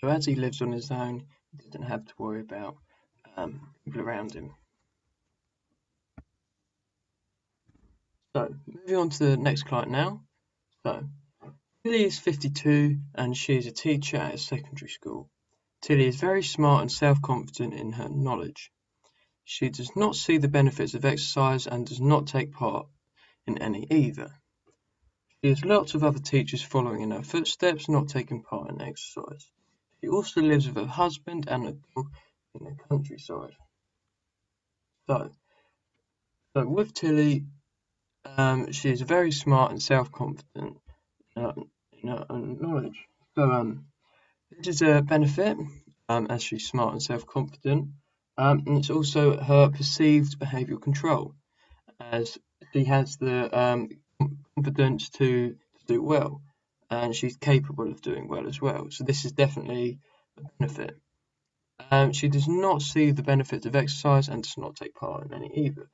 So as he lives on his own, he doesn't have to worry about people around him. So moving on to the next client now. So Tilly is 52 and she is a teacher at a secondary school. Tilly is very smart and self-confident in her knowledge. She does not see the benefits of exercise and does not take part in any either. She has lots of other teachers following in her footsteps, not taking part in exercise. She also lives with her husband and a dog in the countryside. So with Tilly, she is very smart and self-confident in her own knowledge. So this is a benefit, as she's smart and self-confident, and it's also her perceived behavioural control, as she has the confidence to do well, and she's capable of doing well as well. So this is definitely a benefit. She does not see the benefits of exercise and does not take part in any either.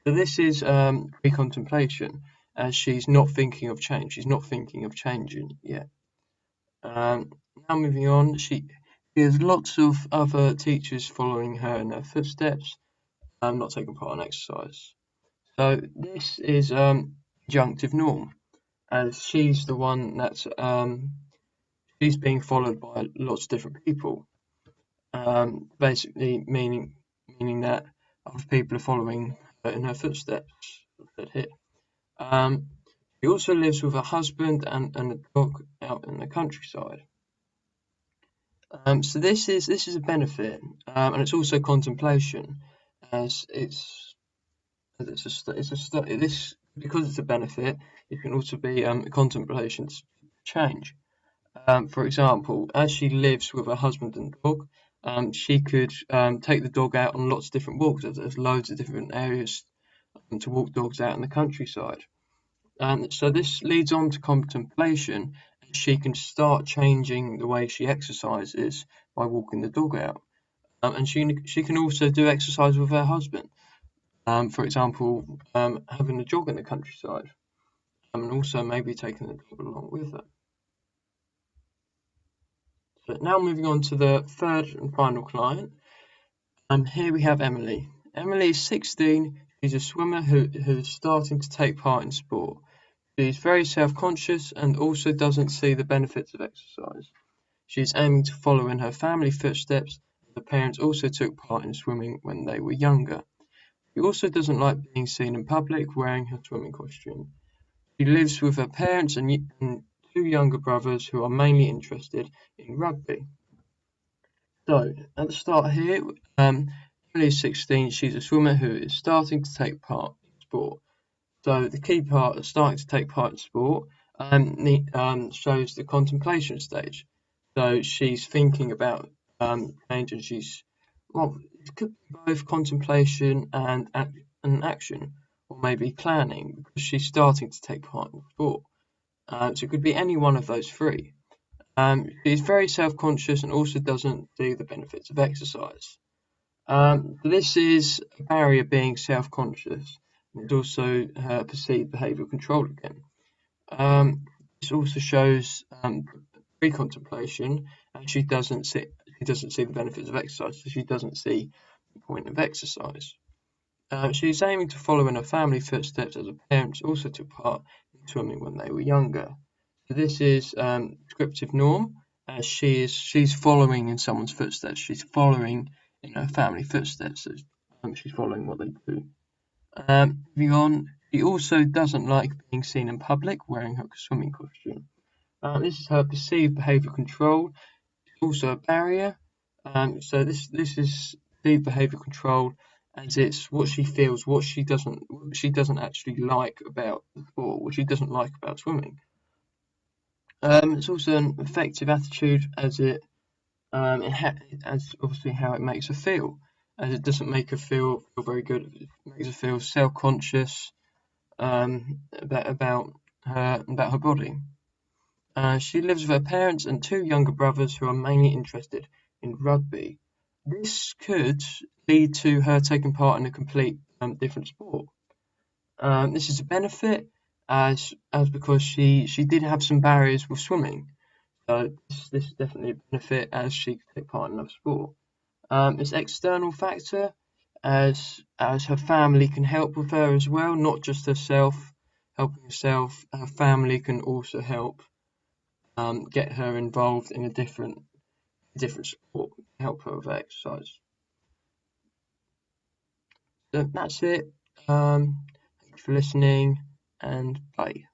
So this is pre-contemplation, as she's not thinking of change. She's not thinking of changing yet. Now moving on, she has lots of other teachers following her in her footsteps, not taking part in exercise. So this is adjunctive norm, as she's the one that's she's being followed by lots of different people. Basically meaning that other people are following her in her footsteps. Here. She also lives with her husband and a dog out in the countryside. So this is a benefit, and it's also contemplation, as this because it's a benefit. It can also be contemplation change. For example, as she lives with her husband and dog, she could take the dog out on lots of different walks. There's loads of different areas to walk dogs out in the countryside. So this leads on to contemplation. She can start changing the way she exercises by walking the dog out. And she can also do exercise with her husband. For example, having a jog in the countryside. And also maybe taking the dog along with her. So now moving on to the third and final client. Here we have Emily. Emily is 16. She's a swimmer who is starting to take part in sport. She is very self-conscious and also doesn't see the benefits of exercise. She is aiming to follow in her family footsteps. Her parents also took part in swimming when they were younger. She also doesn't like being seen in public wearing her swimming costume. She lives with her parents and two younger brothers who are mainly interested in rugby. So, at the start here, Emily is 16. She's a swimmer who is starting to take part in sport. So the key part of starting to take part in sport shows the contemplation stage. So she's thinking about change, and it could be both contemplation and action, or maybe planning, because she's starting to take part in sport. So it could be any one of those three. She's very self-conscious and also doesn't see the benefits of exercise. This is a barrier, being self-conscious. It's also her perceived behavioural control again. This also shows pre-contemplation, and she doesn't see the benefits of exercise, so she doesn't see the point of exercise. She's aiming to follow in her family footsteps, as her parents also took part in swimming when they were younger. So this is descriptive norm, as she's following in someone's footsteps. She's following in her family footsteps. So, she's following what they do. Moving on, she also doesn't like being seen in public wearing her swimming costume. This is her perceived behavioural control. It's also a barrier. So this is perceived behavioural control, as it's what she feels, what she doesn't actually like about the sport, what she doesn't like about swimming. It's also an effective attitude, as as obviously how it makes her feel, as it doesn't make her feel very good. It makes her feel self-conscious about her body. She lives with her parents and two younger brothers who are mainly interested in rugby. This could lead to her taking part in a complete different sport. This is a benefit, as because she did have some barriers with swimming. So this is definitely a benefit as she can take part in another sport. It's external factor as her family can help with her as well, not just herself helping herself. Her family can also help get her involved in a different sport, help her with exercise. So that's it. Thank you for listening, and bye.